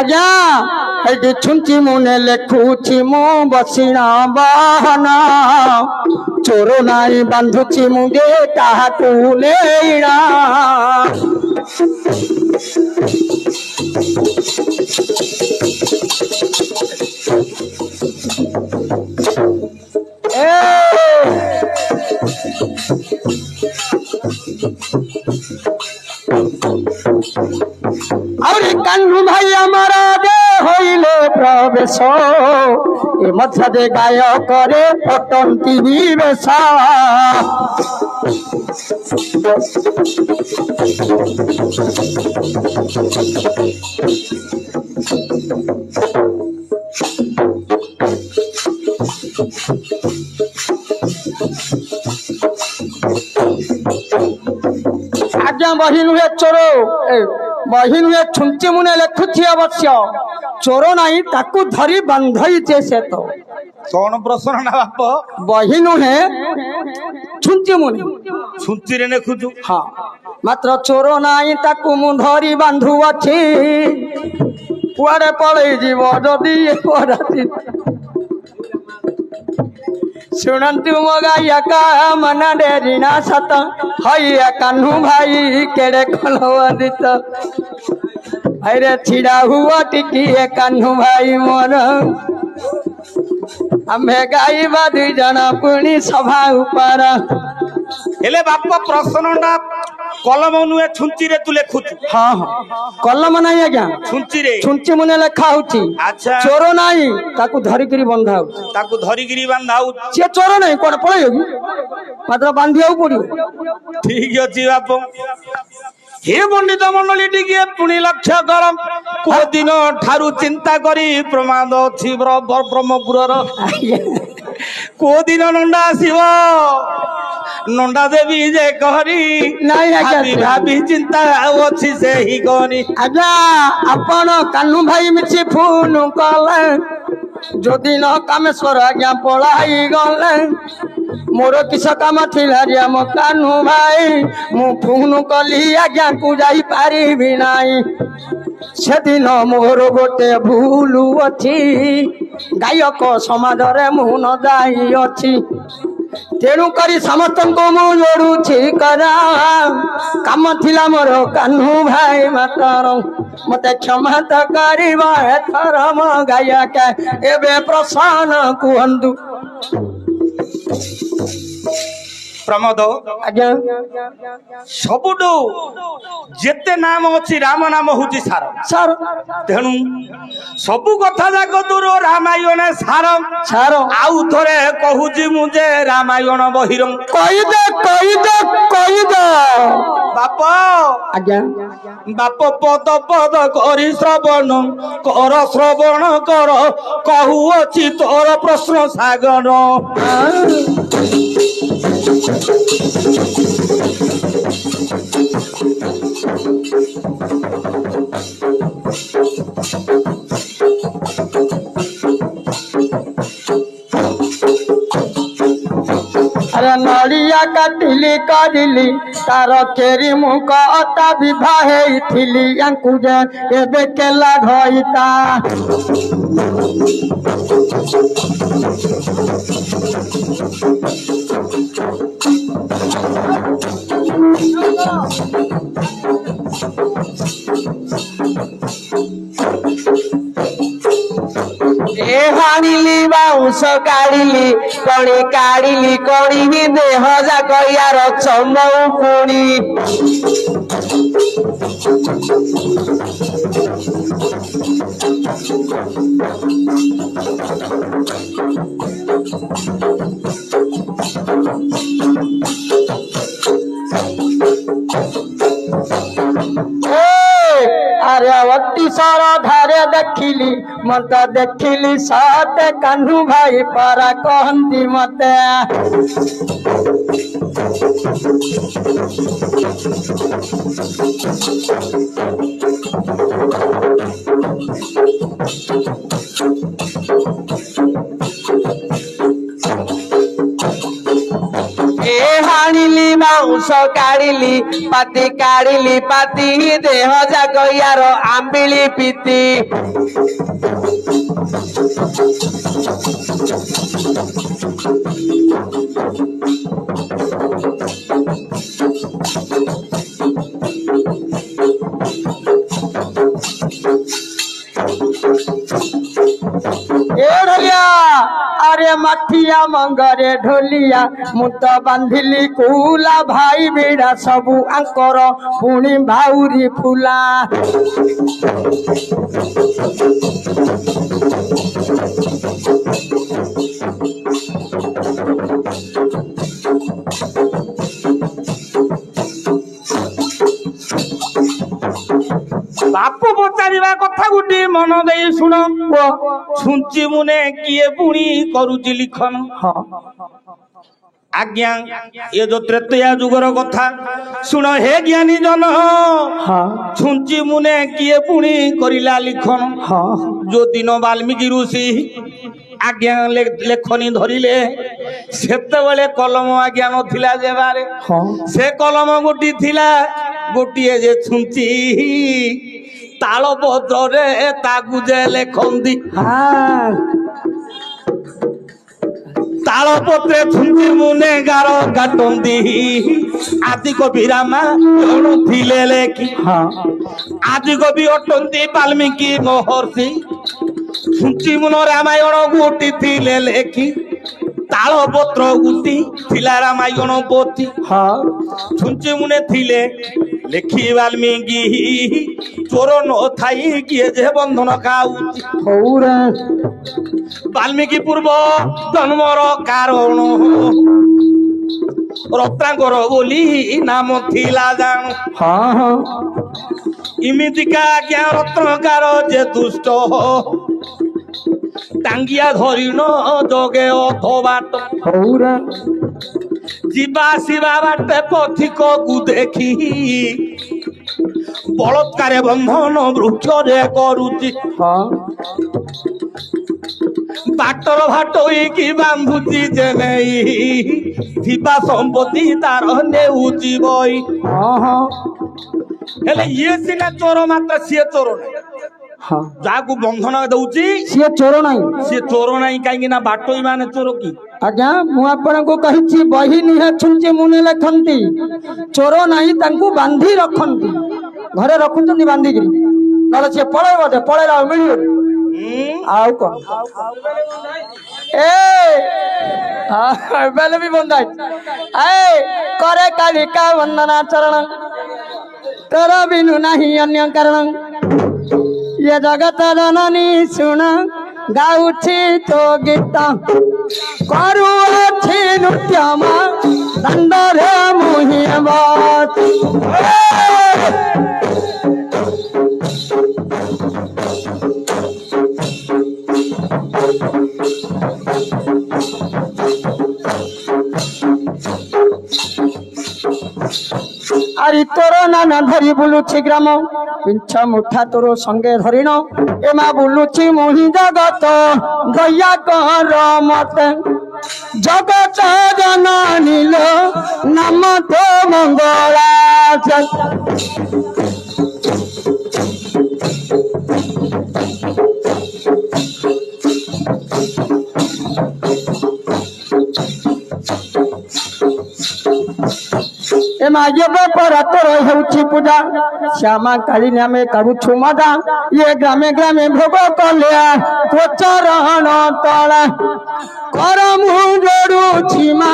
आज्ञा एटी छुंची मुने लेखुची मो बसिना बाहना चोरो नाई बांधुची मुगे ताहाकु लेइना कान्हू भाई हमारा दे होइले प्रवेश ए मध्य दे गाय करे पटंती विवेशा आज्ञा बहिन हुए चोरो बहिन हुए छुंची मुने लेखुची अवश्य चोरो नहीं ताकू धरी बंधई से तो कौन प्रश्न ना बाप बहिन है छुंची मुने छुंची रे लेखुचु हाँ मात्र चोरो नहीं ताकू मु धरी बांधु अछि कुआरे पळई जीव जदी राती सुनंतु मगाया का मन डेरिना सत हैया कान्हू भाई केड़े खलवदित अरे छिड़ा हुआ टिकी कान्हू भाई मोर आम्हे गाइबा दुई जना पुणी सभा ऊपर हेले बापा प्रश्नटा कलम नुए छुंची रे तू लेखुचु हाँ हाँ कलम नहीं आज्ञा छुंची रे छुंची मुने लेखा होची अच्छा चोरो नहीं ताकू धरी करी बंधा हो ताकू धरी करी बंधा हो से चोरो नहीं कोन पळई होगी मात्र बांधियाउ पड़ियो ठीक अछि बाप हे पंडित मंडली टिके पुणी लक्ष्य करम को दिन ठारू चिंता करी प्रमाद अछि ब्रह्मपुर को दिन नंदा आसीबो नंदा देवी जे कहरी नहीं भाभी चिंता अछि से ही कहनी आज्ञा आपण कान्हू भाई मिछि फोन कले जदि न कामेश्वर आज्ञा पळाई गले मोर किस काम थिला रे मो कान्हू भाई मु फोन कली आज्ञा को जाई पारिबि नाही सेदिन मोर गोटे भूल अछि गायक समाज रे मु न जाई अछि तेणु करी समस्त को मु जोड़ुछि करा काम थिला मोर कान्हू भाई मातर मते क्षमा त करिबा एथर म गायक एबे प्रसन्न कुहंदु प्रमोद आज्ञा सबुडो जेते नाम अछि राम नाम होछि सार सर तेणु सबु कथा जाक दूर रामायण सार सार आउ थरे कहूछि मुझे रामायण बहिरं कहि दे बाप आज्ञा बाप पद पद करी श्रवण कर कहू अछि तोर प्रश्न सागर अरे नड़िया काटिली करिली तार केरी मुख अता विवाह हेइथिली यांकु जे एबे केला धइता ए हानिली बाउंस काढ़िली कणी काढ़िली कणी भी देह जाक यार चमऊ पुणी अरे अवती सारा धारे देखिली मत देखिली साते कान्हू भाई पारा कहती मते हानिली ମାଉଁସ କାଢିଲି ପାତି ଦେହ ଯାକ ୟାର ଆମ୍ବିଳି ପିତି ढोलिया अरे मठिया मंगरे ढोलिया मु तो बांधिली कुला भाई बिड़ा सबू आंकर पुणी भाउरी फुला बापू पचारिबा कथा गुटी मन देई सुन छुंची मुने किए पुणी करूची लिखन आज्ञा ये जो त्रेतया जुगर कथा सुन हे ज्ञानी जन छुंची मुने किए पुणी करिला लिखन जो दिन वाल्मीकि ऋषि आज्ञा लेखनी धरिले सेते बेले कलम आज्ञा नथिला जे बारे से कलम गोटी थिला गोटिए जे छुंची तालपत्र रे ताकू जे लेखंदी तालपत्रे छुंची मुने गार काटंदी आदि कवि रामा थिले लेखि आदि कवि अटंती वाल्मीकि महर्षि छुंची मुन रामायण गोटी थिले लेखि तालपत्र गुटी थिला रामायण पोथी छुंची मुने थिले लेखि वाल्मीकि चोर न थाई किए जे बंधन खाऊची वाल्मीकि पूर्व जन्मर कारण रत्नाकर बोली नाम थिला जान इमितिका आज्ञा रत्नकार जे दुष्ट टांगिया धरिन जगे अथ बाट जीवा शिवा बाटे पथिक को देखी बलात्कार बंधन वृक्ष रे करुची बाटर भाट की बांधुची जे नहीं थिबा संपत्ति तार नेउची बई हेले ये सिना चोर मात्र सिए चोर जाकू बंधन दउची सी चोर नहीं कहीं ना बाटोई माने चोर की आज्ञा मु आपण को कहिछि बही निहा छुंची मुने लेखंती चोर नहीं तांकू बांधी रखंती घरे रखुचंदी बांधी गिरी नले से पळे बदे पळेला मिलियो आउ कोन ए बेले भी बंदाई ए करे कालिका वंदना चरण तोर बिनु नहीं अन्य कारण ये जगत जननी सुन गाउछि तो गीत करुछि नृत्यम दंडरे मुहिबत आरी तोर नाना धरी बुलुछि ग्राम पिंछ मुठा तोर संगे धरिण एमा बुलुछि मोहि जगत दया कर मते जगत जननी लो नाम तो मंगला एमा ये पर तोर हेउछि पूजा श्यामा काली नामे करूछु मदा ये ग्रामे ग्रामे भोग कल्या तो चरण तला कर मु जोड़ुछि मा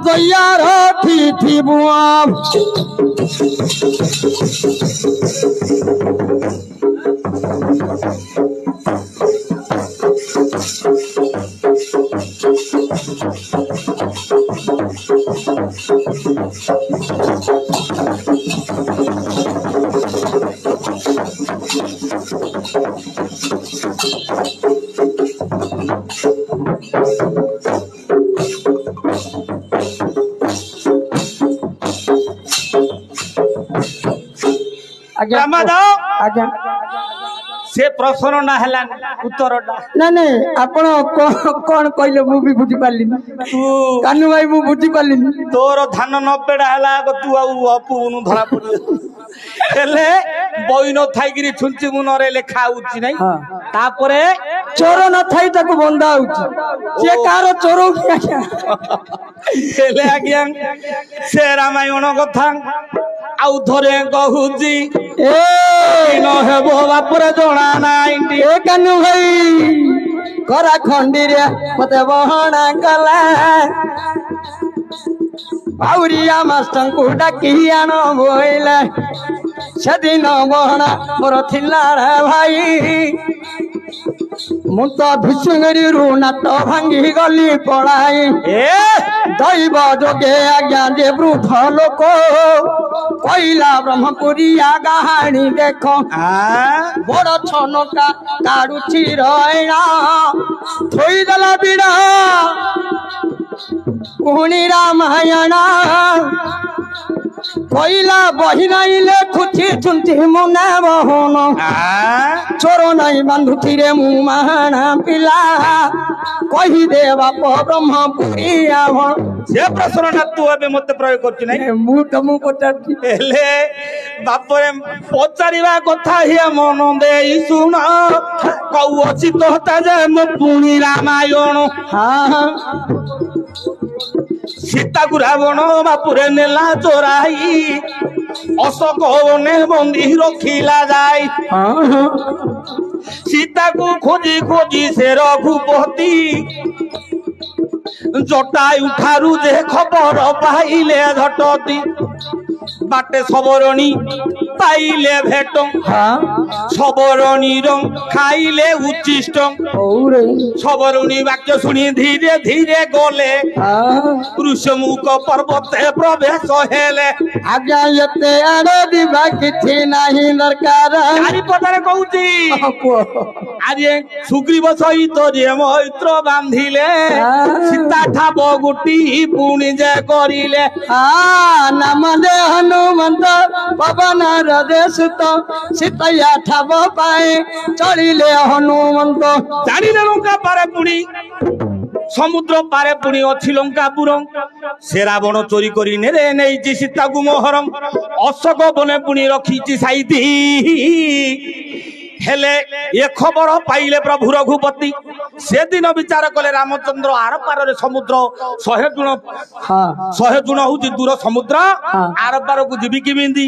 दया रथी थी बुआ से प्रश्नटा है उत्तरटा ନାଇଁ ନାଇଁ ଆପଣ କଣ କହିଲେ ମୁଁ ବି ବୁଝିପାରିଲିନି तू କାନୁ ଭାଇ ମୁଁ ବୁଝିପାରିଲିନି तोर धान 90टा है तू आपुनु धरा पड़ हेले बई न थाइकिरी छुंची मुनरे लेखा होउची नै हाँ। तापरे ଚୋର ନଥାଇ ତାକୁ ବନ୍ଧା ହଉଛି ସିଏ କାହାର ଚୋର କି ଆଜ୍ଞା हेले आज्ञा से रामायण कथा आउ थरे कहूची ଏ न हेबो बापरे जणा नाइ ଏ କାନୁ ଭାଇ କରା ଖଣ୍ଡିରେ ମତେ ବହଣା କଲା ବାଉରିଆ ମାଷ୍ଟଙ୍କୁ ଡାକି ଆଣ ବୋଇଲା ସେଦିନ ବହଣା ମୋର ଥିଲା ରେ ଭାଇ ମୁଁ ତ ଭିସୁଙ୍ଗରିରୁ ନାଟ ଭାଙ୍ଗି ଗଲି ପଳାଇ ए ଦୈବ ଯୋଗେ ଆଜ୍ଞା ଯେ ବୃଦ୍ଧ ଲୋକ କହିଲା ବ୍ରହ୍ମପୁରିଆ ଗାହାଣୀ ଦେଖ आ ବଡ ଛନକା କାଢୁଛି ରଇଣା ଥୋଇଦେଲା ବିଡ଼ା ପୁଣି ରାମାୟଣ କହିଲା ବହି ନାଇଁ ଲେଖୁଛି ଛୁଞ୍ଚି ମୁନା ବହନ आ ଚୋର ନାଇଁ ବାନ୍ଧୁଥିରେ ମୁଁ ମାହାଣା ପିଲା କହିଦେ ବାପ ବ୍ରହ୍ମପୁରିଆ से प्रश्नटा तू एबे मते प्रयोग करछि नै ମୁଁ ତମକୁ ପଚାରୁଛି हेले बापरे पचारिबा कथा हिया मन देई सुन कौ अछि तोता जे म पुनी रामायण ହଁ सीता को रावण बापुरे नेला चोराई अशोक बने बंदी रखिला जाई ହଁ सीता को खोजी खोजी से रघुपति जटायु ठारू जे खबर पाइले झटती बाटे सबरणी पाइले भेट ହଁ सबरणी खाइले उच्चिष्ट ହଉରେ सबरणी वाक्य शुणी धीरे धीरे गले ହଁ ऋषमुख पर्वते प्रवेश हेले ଆଜ୍ଞା ଏତେ ଆଡେ ଯିବା କିଛି ନାହିଁ ଦରକାର ଚାରିପଟରେ କହୁଛି ହଁ, କୁହ ଆରେ ସୁଗ୍ରୀବ ସହିତ ଯେ ମୈତ୍ର ବାନ୍ଧିଲେ ସୀତା ଠାବ ଗୋଟି ପୁଣି ଯେ କରିଲେ ନାମ ଦେ ହନୁମନ୍ତ ପବନ ରଦେଶୁତ ସୀତୟା ଠାବ ପାଏ ଚଳିଲେ ହନୁମନ୍ତ ଜାଣିଲେ ଲଙ୍କା ପାରେ ପୁଣି ସମୁଦ୍ର ପାରେ ପୁଣି ଅଛି ଲଙ୍କାପୁର ସେ ରାବଣ ଚୋରି କରି ନେରେ ନେଇଛି ସୀତାକୁ ମୋହରଂ ଅଶୋକ ବନେ ପୁଣି ରଖିଛି ସାଇତି हेले ये खबर पाइले प्रभु रघुपति से दिन विचार कले रामचंद्र आर पार समुद्र 100 गुण ହଁ 100 गुण हूँ दूर समुद्र हाँ। आर पार को जीवी किमिंदी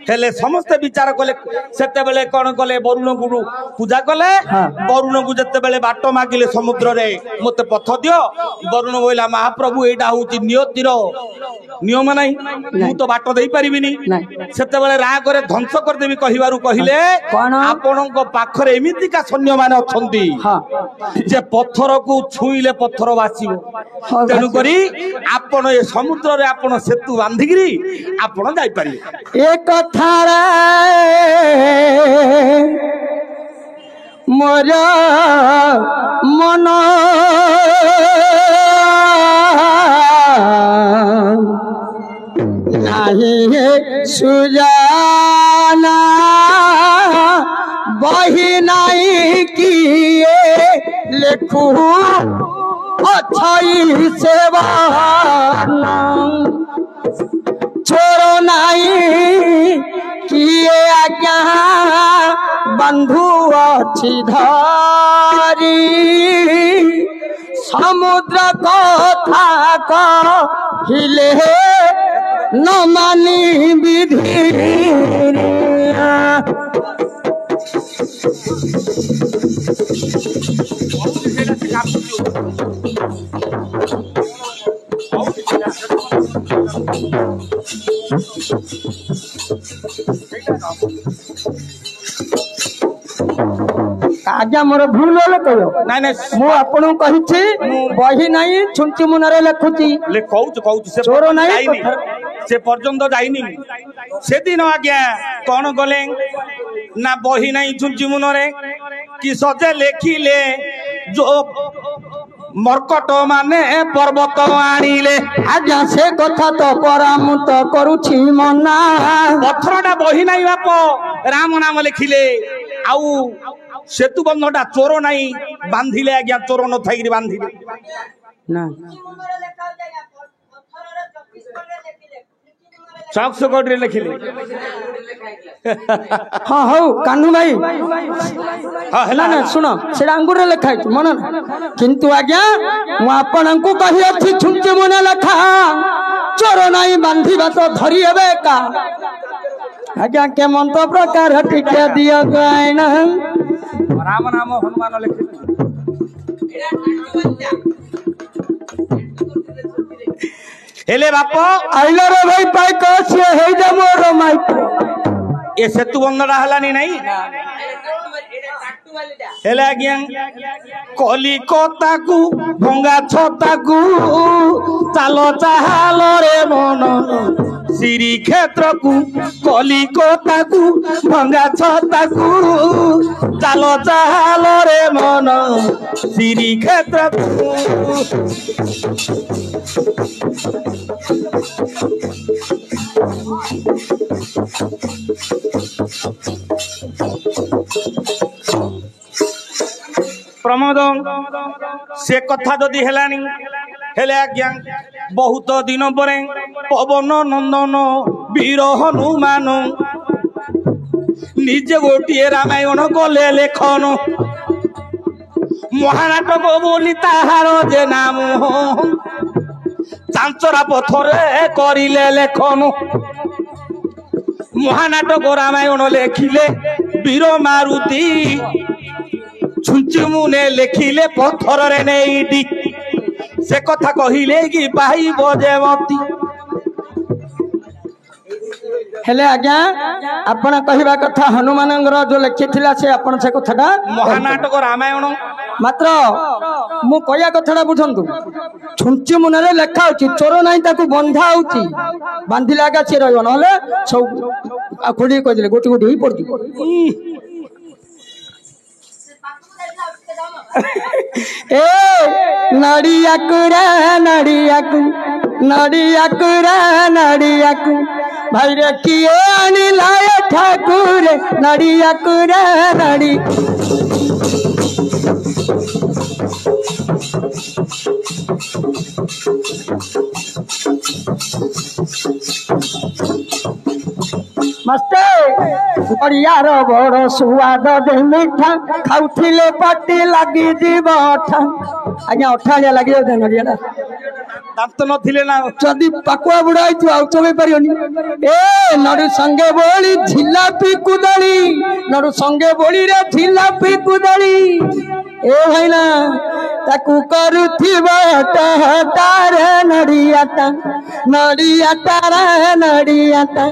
हेले समस्ते विचार कले सेते बेले कौन कले वरुण को पूजा कले हाँ। वरुण को जते बेले बाट मागिले समुद्र रे मते पथ दियो वरुण बोला महाप्रभु एटा होची नियतिर नियम नाही मु तो बाट देई परिबिनी नाही। सेते बेले राग करे ध्वंस कर देबी कहिवारु कहिले कौन? आपणक पाखरे एमितिका सैन्य माने अछंती ହଁ जे पत्थर को छुईले पत्थर बासिबो हाँ, तेनु करी आपण ए समुद्र रे आपण सेतु बांधिगिरी आपण जाई पारि ଏ କଥାରେ ମୋର ମନ ନାହିଁ ସୁଜାନା ବହି ନାହିଁ କିଏ ଲେଖୁ ଅଛଇ ସେବାନା छोरो नहीं किए आज्ञा बंधु अच्छी धारी समुद्र कथा कहिले न मानी विधि आज्ञा मोर भूल हेले कहो ନାଇଁ ନାଇଁ ମୁଁ ଆପଣଙ୍କୁ କହିଛି ବହି ନାହିଁ ଛୁଞ୍ଚି ମୁନରେ ଲେଖୁଛି ले कहूच से चोर नाही, जाइनी कथा- से पर्यंत जाइनी सेदिन आज्ञा कौन गले ना बही नहीं छुंची मुनरे कि सजे लेखिले जो मर्कट माने पर्वत आनिले आज्ञा से कथा तो परामृत करुछि मना पत्थरटा बही नहीं बाप राम नाम लिखिले आउ सेतु बंधटा चोर नहीं बांधिले आज्ञा चोर न थाई बांधिले ना चौक से कोड रे लिखिले हाँ हौ कान्हू भाई हां ना ना सुन से अंगुर लेखा है मन किंतु आज्ञा मु आपनकु कहि अछि छुंचे मने लेखा चोर नाही बांधिबा तो धरि हेबे का आज्ञा के मन तो प्रकार टिके दियो गायन राम नाम हनुमान लिखिले हेले बाप आइलो रे भाई पाई को से हे जे मोर माई ए सेतु बंधटा हलानी नहीं हेले आज्ञा कलिकता को भंगा छता को चालो चाहालो रे मन श्री क्षेत्र को कलिकता को भंगा छता को चालो चाहालो रे मन श्री क्षेत्र को प्रमोद से कथा जदि हेलानी हेले आज्ञा बहुत दिन परे पवन नंदन वीर हनुमान निजे गोटे रामायण गले लेखन महानाटक बोली ताहार जे नाम चांचरा पथरे करिले लेखन महानाटक रामायण लेखिले वीर मारुति छुंची मुने लेखिले पत्थर रे नेईडी से कथा कहिले कि पाई बजेवती हेले आज्ञा आपण कहिबा कथा हनुमानंगर जो लिखिथिला से आपण से कथाटा महानाटक रामायण मात्र मु कया कथाटा बुझंतु छुंची मुने लेखा होची चोर नाही ताकू बंधा होची बांधी लागा से रहयो नले सब खुडी कह दिले गोटी गोटी ही पड़ती ए नड़ियाकू भाई रे किए आनी लाए ठाकुर नड़ियाकुरा नड़ी मस्ते बढ़िया रो बड़ सुआद दे मीठा खाउथिले पाटी लगी जीव अठा आज्ञा अठालिया लगी दे नड़ियाटा दांत नथिले ना जदि पाकुआ बुढ़ाई तू आउ चले परियोनी ए नडु संगे बोली झिलापी कुदली नडु संगे बोली रे झिलापी कुदली ए भाईना ताकू करुथिबा तारे नड़ियाटा रे नड़ियाटा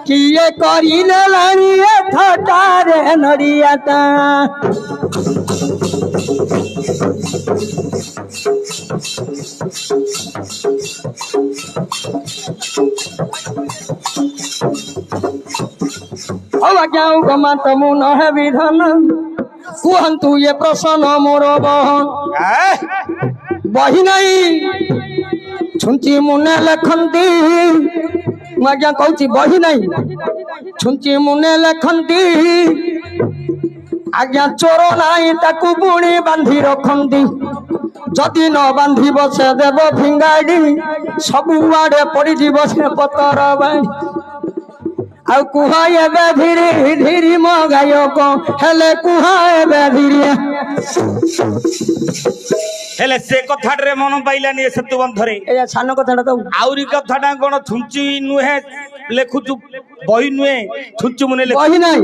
किए करिले लानिए ठटा रे नड़ियाटा अवज्ञाऊ गमा तमु न है विधन कुहंतु ये प्रसन्न मोर बहन बही नहीं छुंची मुने लखंती आज्ञा कहूँ बही नहीं छुंची मुने लखंती आज्ञा चोर नहीं ताकू बुणी बांधी रखंती जदि न बांधी से देव फिंगाड़ी सबु आड़े पड़ से पतर बाणी आउ कुहा एबे धीरे धीरे मगायक हेले कुहा एबे धीरे हेले से कथाटे मन पाइलानी सेतु बंधरे ए सान कथाटा तो आउरी कथाटा कोन छुंची नुहे लेखुचु बही नुहे छुंची मुने लेख बही नहीं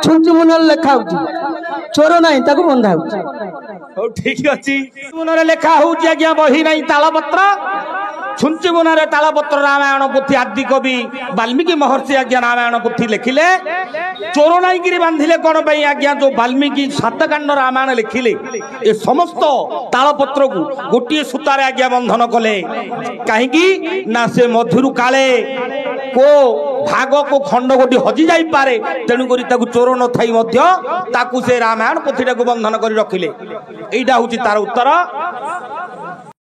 छुंची मुने लेखा होची चोर नहीं ताको बंधा होची ओ ठीक अछि मुने लेखा होची आज्ञा बही नहीं तालपत्र छुंची मुने तालपत्र रामायण पोथी आदि कवि वाल्मीकि महर्षि आज्ञा रामायण पोथी लिखिले चोर नहीं गिरी बांधिले कोन पई आज्ञा जो वाल्मीकि सातकांड रामायण लिखिले ए समस्त तालपत्र को गोटे सूतारे आज्ञा बंधन कले कहीं ना से मधुर काले को भाग को खंड गोटी हजि जाई पारे तेणुकरी ताकू चोर न थाई मध्य ताकू से रामायण पोथीटा को बंधन करी रखिले एइटा होची तार उत्तर